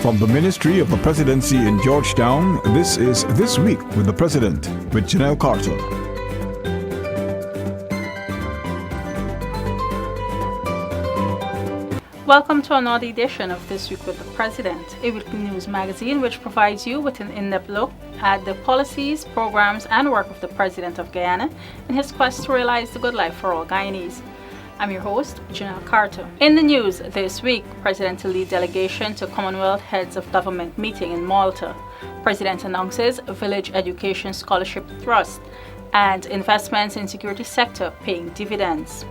From the Ministry of the Presidency in Georgetown, this is This Week with the President, with Janelle Carter. Welcome to another edition of This Week with the President, a weekly news magazine which provides you with an in-depth look at the policies, programs, and work of the President of Guyana in his quest to realize the good life for all Guyanese. I'm your host, Janelle Carter. In the news this week, President to lead delegation to Commonwealth Heads of Government meeting in Malta. President announces Village Education Scholarship Trust and investments in security sector paying dividends.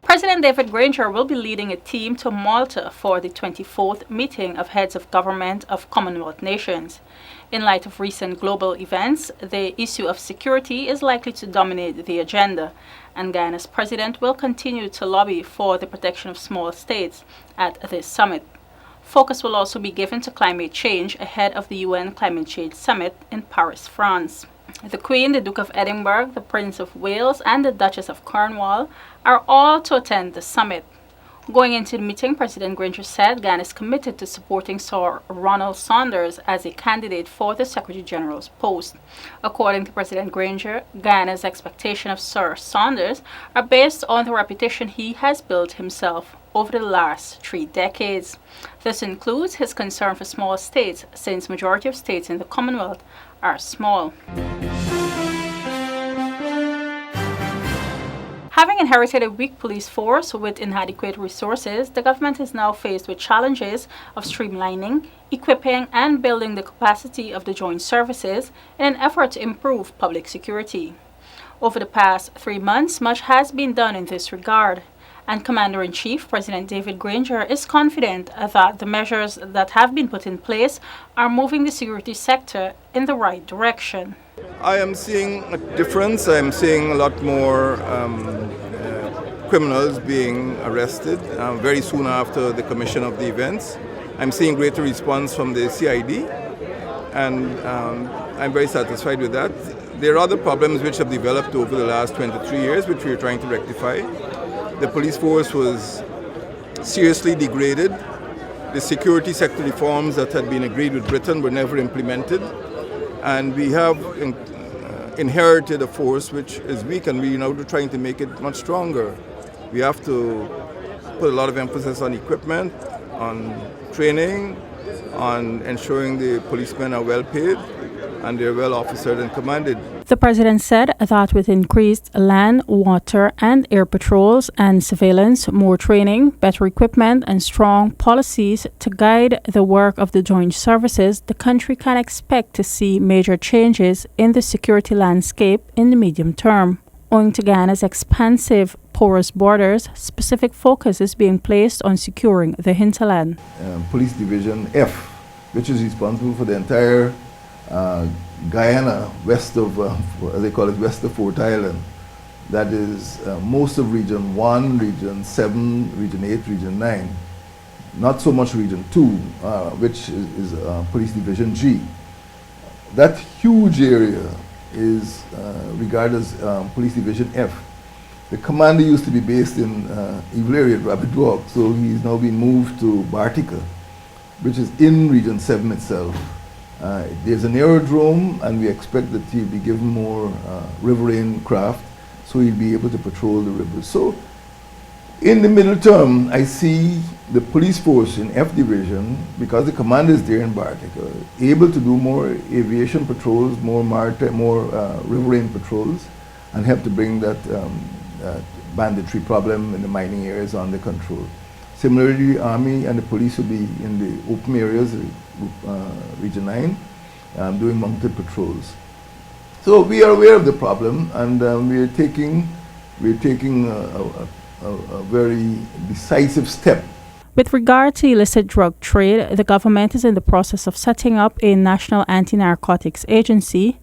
President David Granger will be leading a team to Malta for the 24th meeting of heads of government of Commonwealth nations. In light of recent global events, the issue of security is likely to dominate the agenda, and Guyana's president will continue to lobby for the protection of small states at this summit. Focus will also be given to climate change ahead of the UN Climate Change Summit in Paris, France. The Queen, the Duke of Edinburgh, the Prince of Wales, and the Duchess of Cornwall are all to attend the summit. Going into the meeting, President Granger said Guyana is committed to supporting Sir Ronald Saunders as a candidate for the Secretary General's post. According to President Granger, Guyana's expectation of Sir Saunders are based on the reputation he has built himself over the last 3 decades. This includes his concern for small states, since majority of states in the Commonwealth are small. Having inherited a weak police force with inadequate resources, the government is now faced with challenges of streamlining, equipping, and building the capacity of the joint services in an effort to improve public security. Over the past 3 months, much has been done in this regard, and Commander-in-Chief President David Granger is confident that the measures that have been put in place are moving the security sector in the right direction. I am seeing a difference. I'm seeing a lot more criminals being arrested very soon after the commission of the events. I'm seeing greater response from the CID, and I'm very satisfied with that. There are other problems which have developed over the last 23 years, which we are trying to rectify. The police force was seriously degraded. The security sector reforms that had been agreed with Britain were never implemented. And we have inherited a force which is weak, and we are now trying to make it much stronger. We have to put a lot of emphasis on equipment, on training, on ensuring the policemen are well paid and they're well officered and commanded. The president said that with increased land, water, and air patrols and surveillance, more training, better equipment, and strong policies to guide the work of the joint services, the country can expect to see major changes in the security landscape in the medium term. Owing to Guyana's expansive, porous borders, specific focus is being placed on securing the hinterland. Police Division F, which is responsible for the entire Guyana, west of, as they call it, west of Fort Island. That is most of Region 1, Region 7, Region 8, Region 9. Not so much Region 2, which is Police Division G. That huge area is regarded as Police Division F. The commander used to be based in Evil Area, Rabbit Walk, so he's now been moved to Bartica, which is in Region 7 itself. There's an aerodrome, and we expect that he'll be given more riverine craft, so he'll be able to patrol the rivers. So in the middle term, I see the police force in F Division, because the commander is there in Bartica, able to do more aviation patrols, more maritime, more riverine patrols, and help to bring that banditry problem in the mining areas under control. Similarly, the Army and the police will be in the open areas, Region 9, doing mounted patrols. So we are aware of the problem, and we're taking a very decisive step. With regard to illicit drug trade, the government is in the process of setting up a national anti-narcotics agency,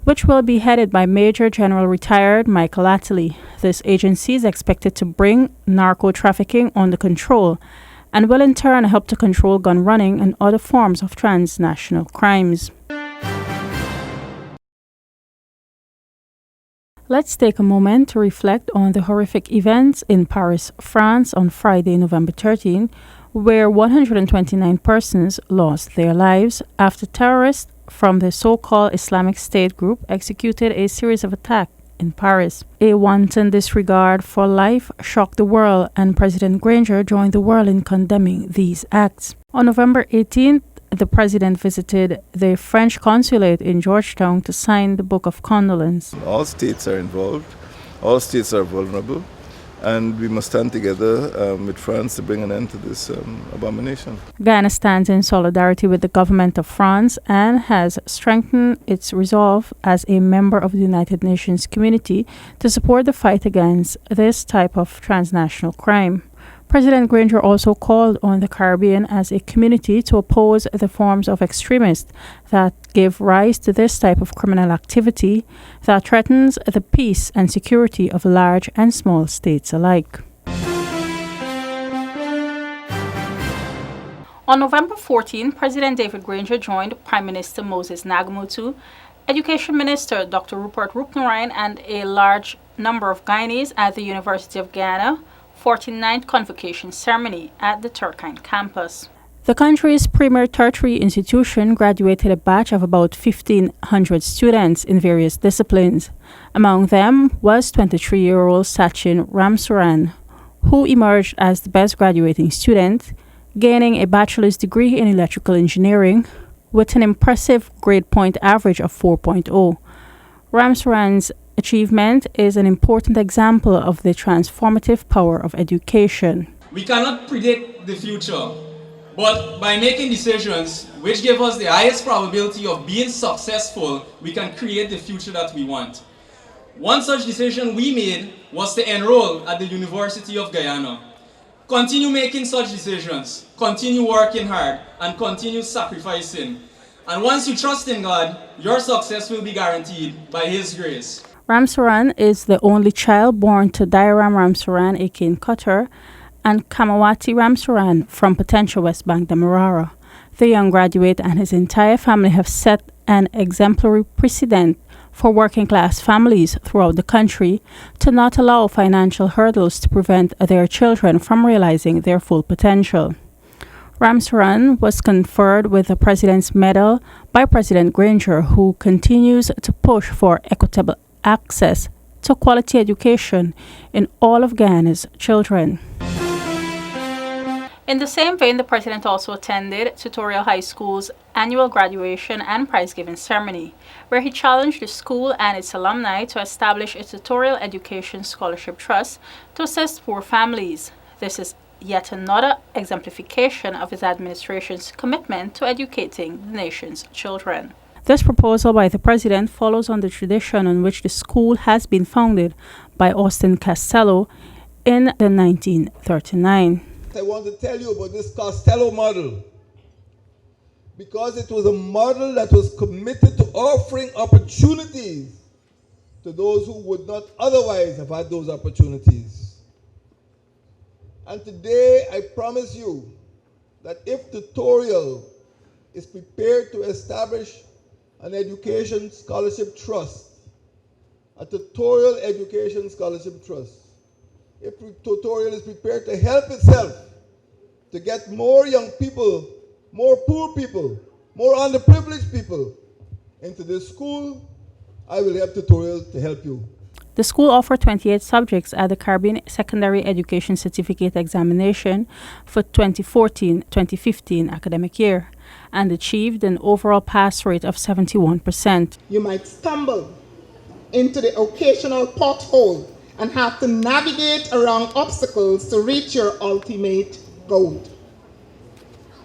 which will be headed by Major General retired Michael Attlee. This agency is expected to bring narco-trafficking under control and will in turn help to control gun running and other forms of transnational crimes. Let's take a moment to reflect on the horrific events in Paris, France on Friday, November 13, where 129 persons lost their lives after terrorists from the so-called Islamic State group executed a series of attacks in Paris. A wanton disregard for life shocked the world, and President Granger joined the world in condemning these acts. On November 18th, the president visited the French consulate in Georgetown to sign the Book of Condolence. All states are involved, all states are vulnerable, and we must stand together with France to bring an end to this abomination. Guyana stands in solidarity with the government of France and has strengthened its resolve as a member of the United Nations community to support the fight against this type of transnational crime. President Granger also called on the Caribbean as a community to oppose the forms of extremists that give rise to this type of criminal activity that threatens the peace and security of large and small states alike. On November 14, President David Granger joined Prime Minister Moses Nagamutu, Education Minister Dr. Rupert Roopnarine, and a large number of Guyanese at the University of Guyana 49th convocation ceremony at the Turkine campus. The country's premier tertiary institution graduated a batch of about 1,500 students in various disciplines. Among them was 23-year-old Sachin Ramsuran, who emerged as the best graduating student, gaining a bachelor's degree in electrical engineering with an impressive grade point average of 4.0. Ramsuran's achievement is an important example of the transformative power of education. We cannot predict the future, but by making decisions which give us the highest probability of being successful, we can create the future that we want. One such decision we made was to enroll at the University of Guyana. Continue making such decisions, continue working hard, and continue sacrificing. And once you trust in God, your success will be guaranteed by His grace. Ramsuran is the only child born to Dairam Ramsuran, a King Qatar, and Kamawati Ramsuran from Potentia, West Bank, Demerara. The young graduate and his entire family have set an exemplary precedent for working-class families throughout the country to not allow financial hurdles to prevent their children from realizing their full potential. Ramsuran was conferred with the President's Medal by President Granger, who continues to push for equitable access to quality education in all of Guyana's children. In the same vein, the President also attended Tutorial High School's annual graduation and prize-giving ceremony, where he challenged the school and its alumni to establish a Tutorial Education Scholarship Trust to assist poor families. This is yet another exemplification of his administration's commitment to educating the nation's children. This proposal by the President follows on the tradition on which the school has been founded by Austin Costello in 1939. I want to tell you about this Costello model because it was a model that was committed to offering opportunities to those who would not otherwise have had those opportunities. And today I promise you that if Tutorial is prepared to establish an education scholarship trust, a Tutorial Education Scholarship Trust, if Tutorial is prepared to help itself to get more young people, more poor people, more underprivileged people into this school, I will help Tutorial to help you. The school offered 28 subjects at the Caribbean Secondary Education Certificate Examination for 2014-2015 academic year and achieved an overall pass rate of 71%. You might stumble into the occasional pothole and have to navigate around obstacles to reach your ultimate goal.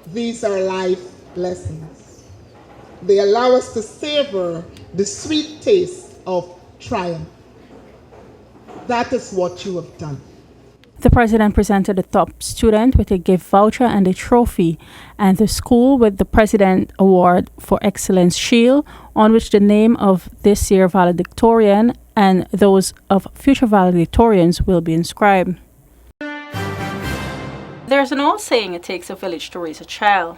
These are life lessons. They allow us to savor the sweet taste of triumph. That is what you have done. The President presented the top student with a gift voucher and a trophy, and the school with the President Award for Excellence Shield, on which the name of this year's valedictorian and those of future valedictorians will be inscribed. There's an old saying, it takes a village to raise a child.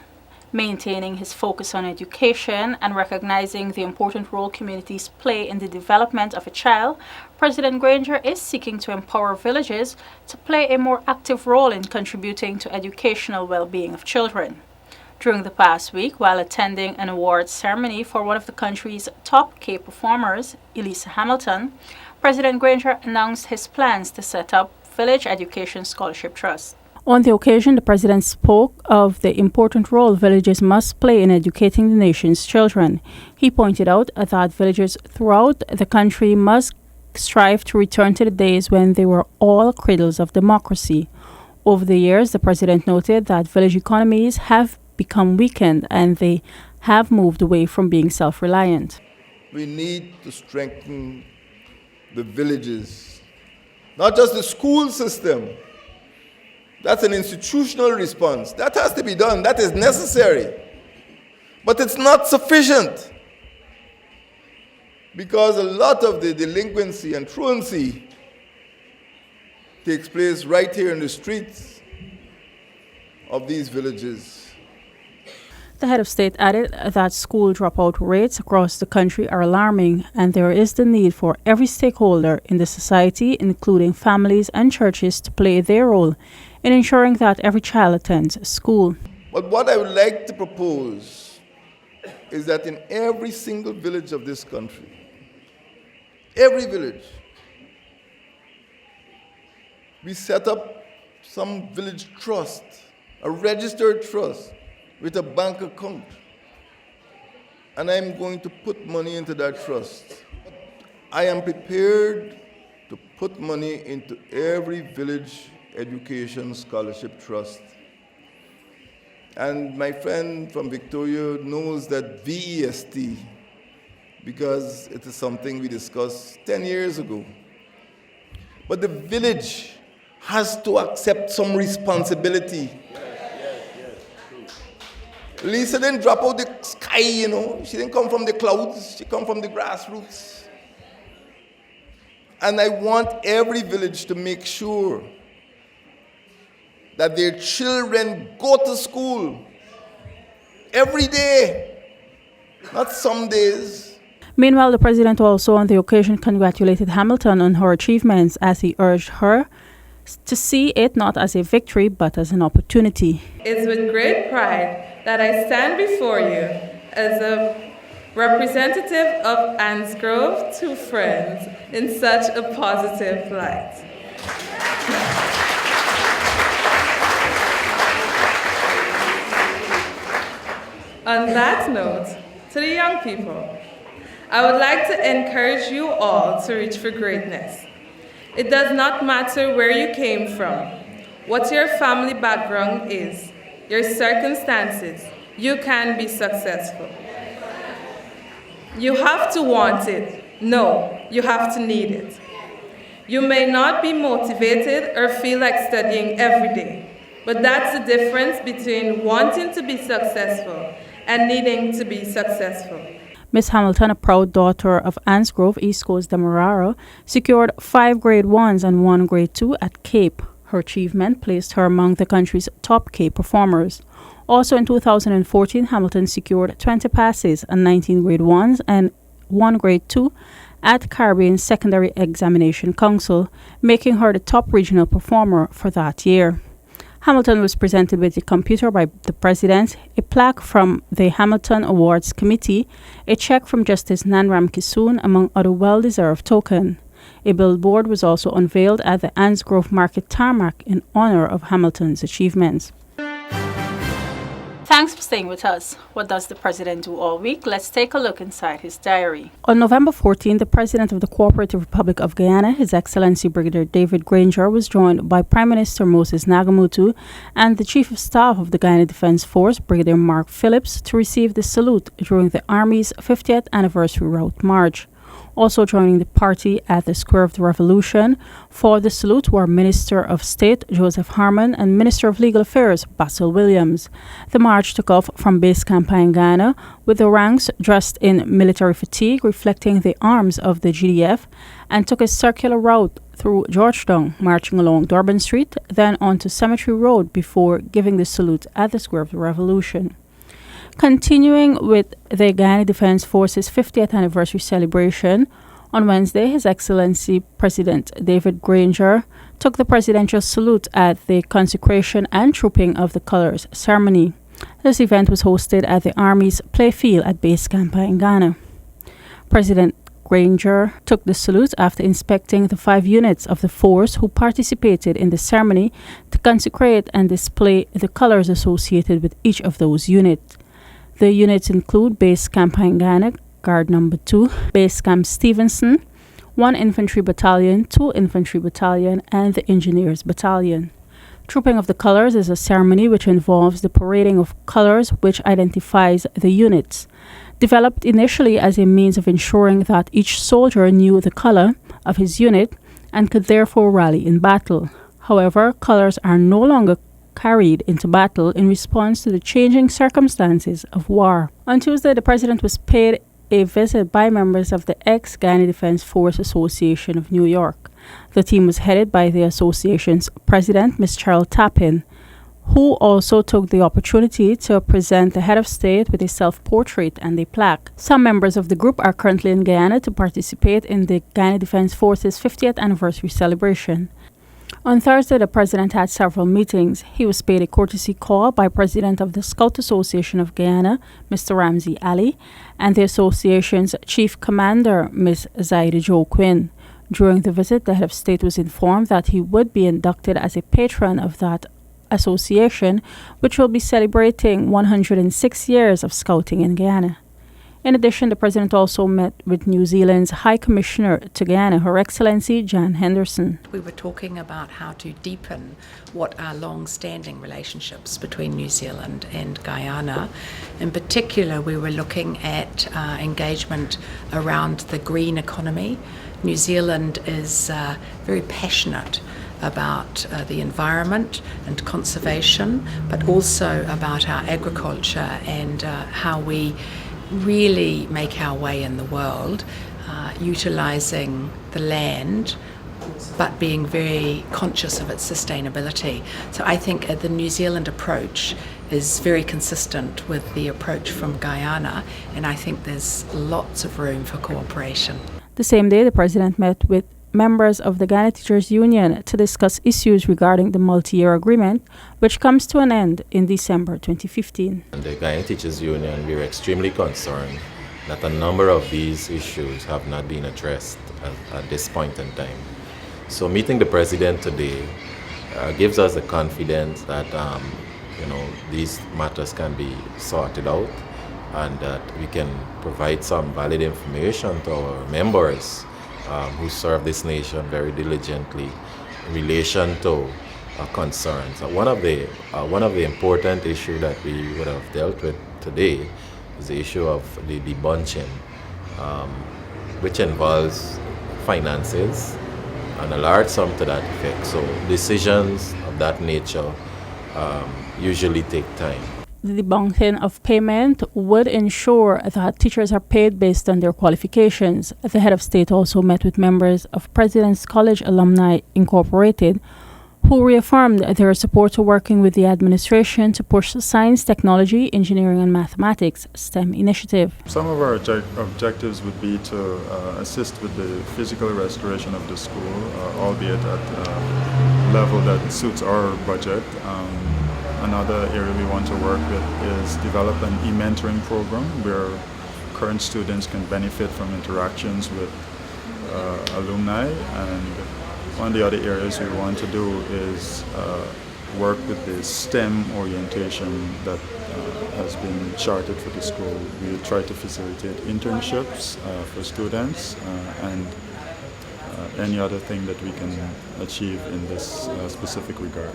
Maintaining his focus on education and recognizing the important role communities play in the development of a child, President Granger is seeking to empower villages to play a more active role in contributing to educational well-being of children. During the past week, while attending an awards ceremony for one of the country's top K performers, Elisa Hamilton, President Granger announced his plans to set up Village Education Scholarship Trust. On the occasion, the president spoke of the important role villages must play in educating the nation's children. He pointed out that villages throughout the country must strive to return to the days when they were all cradles of democracy. Over the years, the president noted that village economies have become weakened and they have moved away from being self-reliant. We need to strengthen the villages, not just the school system. That's an institutional response. That has to be done. That is necessary. But it's not sufficient, because a lot of the delinquency and truancy takes place right here in the streets of these villages. The head of state added that school dropout rates across the country are alarming, and there is the need for every stakeholder in the society, including families and churches, to play their role in ensuring that every child attends school. But what I would like to propose is that in every single village of this country, every village, we set up some village trust, a registered trust with a bank account. And I'm going to put money into that trust. I am prepared to put money into every village education scholarship trust. And my friend from Victoria knows that VEST, because it is something we discussed 10 years ago. But the village has to accept some responsibility. Lisa didn't drop out the sky, you know. She didn't come from the clouds. She come from the grassroots. And I want every village to make sure that their children go to school every day, not some days. Meanwhile, the president also on the occasion congratulated Hamilton on her achievements as he urged her to see it not as a victory but as an opportunity. It's with great pride that I stand before you as a representative of Ansgrove to Friends in such a positive light. On that note, to the young people, I would like to encourage you all to reach for greatness. It does not matter where you came from, what your family background is, your circumstances, you can be successful. You have to want it. No, you have to need it. You may not be motivated or feel like studying every day, but that's the difference between wanting to be successful and needing to be successful. Miss Hamilton, a proud daughter of Ansgrove, East Coast Demerara, secured 5 grade 1s and 1 grade 2 at Cape. Her achievement placed her among the country's top Cape performers. Also in 2014, Hamilton secured 20 passes and 19 grade 1s and 1 grade 2 at Caribbean Secondary Examination Council, making her the top regional performer for that year. Hamilton was presented with a computer by the president, a plaque from the Hamilton Awards Committee, a check from Justice Nanram Kisoon, among other well-deserved tokens. A billboard was also unveiled at the Ansgrove Market tarmac in honor of Hamilton's achievements. Thanks for staying with us. What does the president do all week? Let's take a look inside his diary. On November 14, the President of the Cooperative Republic of Guyana, His Excellency Brigadier David Granger, was joined by Prime Minister Moses Nagamutu and the Chief of Staff of the Guyana Defense Force, Brigadier Mark Phillips, to receive the salute during the Army's 50th anniversary route march. Also joining the party at the Square of the Revolution for the salute were Minister of State Joseph Harmon and Minister of Legal Affairs Basil Williams. The march took off from base camp in Guyana with the ranks dressed in military fatigue reflecting the arms of the GDF and took a circular route through Georgetown, marching along Durban Street, then onto Cemetery Road before giving the salute at the Square of the Revolution. Continuing with the Guyana Defense Force's 50th anniversary celebration, on Wednesday, His Excellency President David Granger took the presidential salute at the consecration and trooping of the colors ceremony. This event was hosted at the Army's playfield at Base Camp in Ghana. President Granger took the salute after inspecting the 5 units of the force who participated in the ceremony to consecrate and display the colors associated with each of those units. The units include Base Camp in Ghana, Guard Number 2, Base Camp Stevenson, 1 Infantry Battalion, 2 Infantry Battalion, and the Engineers Battalion. Trooping of the colors is a ceremony which involves the parading of colors which identifies the units. Developed initially as a means of ensuring that each soldier knew the color of his unit and could therefore rally in battle. However, colors are no longer carried into battle in response to the changing circumstances of war. On Tuesday, the President was paid a visit by members of the ex-Guyana Defense Force Association of New York. The team was headed by the association's president, Ms. Cheryl Tappan, who also took the opportunity to present the head of state with a self-portrait and a plaque. Some members of the group are currently in Guyana to participate in the Guyana Defense Force's 50th anniversary celebration. On Thursday, the president had several meetings. He was paid a courtesy call by President of the Scout Association of Guyana, Mr. Ramsey Ali, and the association's chief commander, Ms. Zaida Jo Quinn. During the visit, the head of state was informed that he would be inducted as a patron of that association, which will be celebrating 106 years of scouting in Guyana. In addition, the president also met with New Zealand's High Commissioner to Guyana, Her Excellency Jan Henderson. We were talking about how to deepen what are long-standing relationships between New Zealand and Guyana. In particular, we were looking at engagement around the green economy. New Zealand is very passionate about the environment and conservation, but also about our agriculture and how we really make our way in the world, utilising the land but being very conscious of its sustainability. So I think the New Zealand approach is very consistent with the approach from Guyana, and I think there's lots of room for cooperation. The same day, the president met with members of the Ghana Teachers Union to discuss issues regarding the multi-year agreement, which comes to an end in December 2015. And the Ghana Teachers Union, we are extremely concerned that a number of these issues have not been addressed at this point in time. So meeting the president today gives us the confidence that these matters can be sorted out and that we can provide some valid information to our members who serve this nation very diligently in relation to concerns. One of the important issues that we would have dealt with today is the issue of the debunching, which involves finances and a large sum to that effect. So decisions of that nature usually take time. The debunking of payment would ensure that teachers are paid based on their qualifications. The head of state also met with members of President's College Alumni Incorporated, who reaffirmed their support to working with the administration to push the science, technology, engineering, and mathematics STEM initiative. Some of our objectives would be to assist with the physical restoration of the school, albeit at a level that suits our budget. Another area we want to work with is develop an e-mentoring program where current students can benefit from interactions with alumni. And one of the other areas we want to do is work with the STEM orientation that has been charted for the school. We try to facilitate internships for students and any other thing that we can achieve in this specific regard.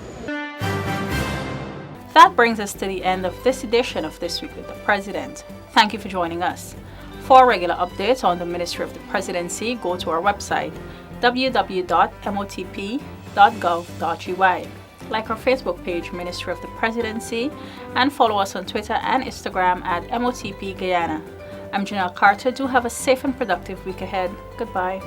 That brings us to the end of this edition of This Week with the President. Thank you for joining us. For regular updates on the Ministry of the Presidency, go to our website, www.motp.gov.gy. Like our Facebook page, Ministry of the Presidency, and follow us on Twitter and Instagram at MOTP Guyana. I'm Janelle Carter. Do have a safe and productive week ahead. Goodbye.